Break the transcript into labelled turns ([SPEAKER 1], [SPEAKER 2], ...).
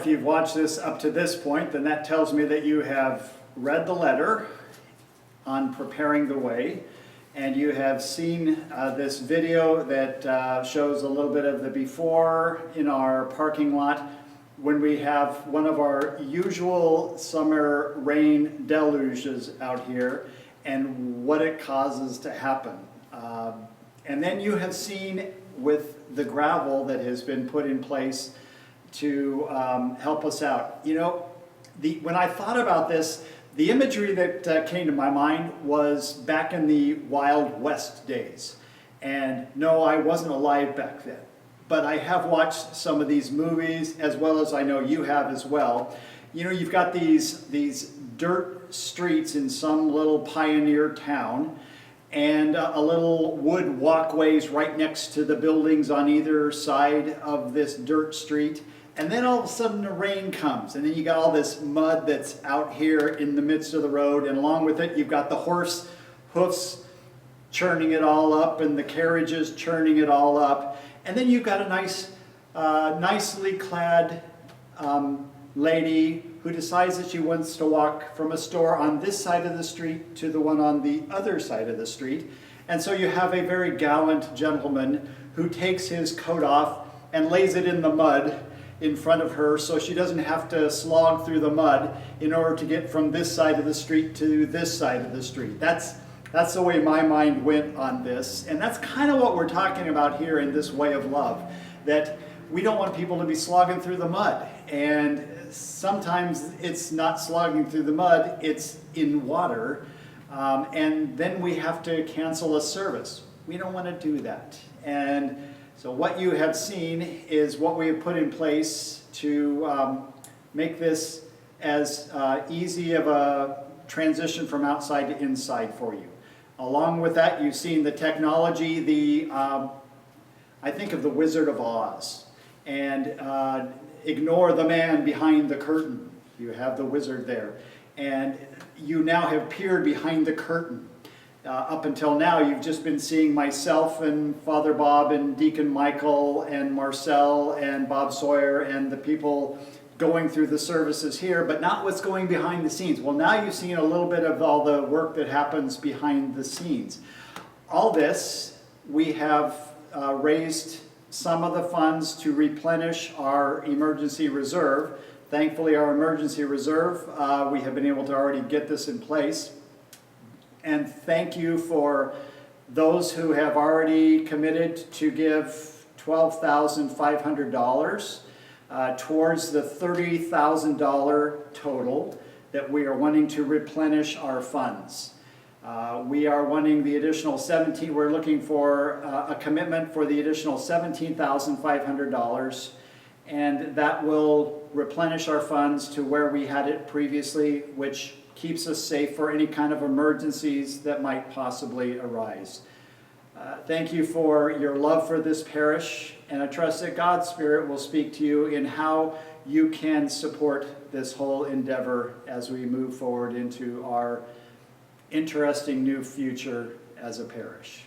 [SPEAKER 1] if you've watched this up to this point, then that tells me that you have read the letter on preparing the way, and you have seen this video that shows a little bit of the before in our parking lot when we have one of our usual summer rain deluges out here and what it causes to happen. And then you have seen with the gravel that has been put in place to help us out. You know, when I thought about this, the imagery that came to my mind was back in the Wild West days. And no, I wasn't alive back then. But I have watched some of these movies, as well as I know you have as well. You know, you've got these dirt streets in some little pioneer town, and a little wood walkways right next to the buildings on either side of this dirt street. And then all of a sudden the rain comes, and then you got all this mud that's out here in the midst of the road, and along with it you've got the horse hoofs churning it all up and the carriages churning it all up. And then you've got a nice, nicely clad lady who decides that she wants to walk from a store on this side of the street to the one on the other side of the street. And so you have a very gallant gentleman who takes his coat off and lays it in the mud in front of her so she doesn't have to slog through the mud in order to get from this side of the street to this side of the street. That's the way my mind went on this. And that's kind of what we're talking about here in this way of love, that we don't want people to be slogging through the mud. And sometimes it's not slogging through the mud, it's in water. And then we have to cancel a service. We don't want to do that. And so what you have seen is what we have put in place to make this as easy of a transition from outside to inside for you. Along with that, you've seen the technology, I think of the Wizard of Oz. And ignore the man behind the curtain. You have the wizard there. And you now have peered behind the curtain. Up until now, you've just been seeing myself and Father Bob and Deacon Michael and Marcel and Bob Sawyer and the people going through the services here, but not what's going behind the scenes. Well, now you've seen a little bit of all the work that happens behind the scenes. All this, we have raised some of the funds to replenish our emergency reserve. Thankfully, our emergency reserve, we have been able to already get this in place. And thank you for those who have already committed to give $12,500 towards the $30,000 total that we are wanting to replenish our funds. We are wanting the additional we're looking for a commitment for the additional $17,500, and that will replenish our funds to where we had it previously, which keeps us safe for any kind of emergencies that might possibly arise. Thank you for your love for this parish, and I trust that God's Spirit will speak to you in how you can support this whole endeavor as we move forward into our interesting new future as a parish.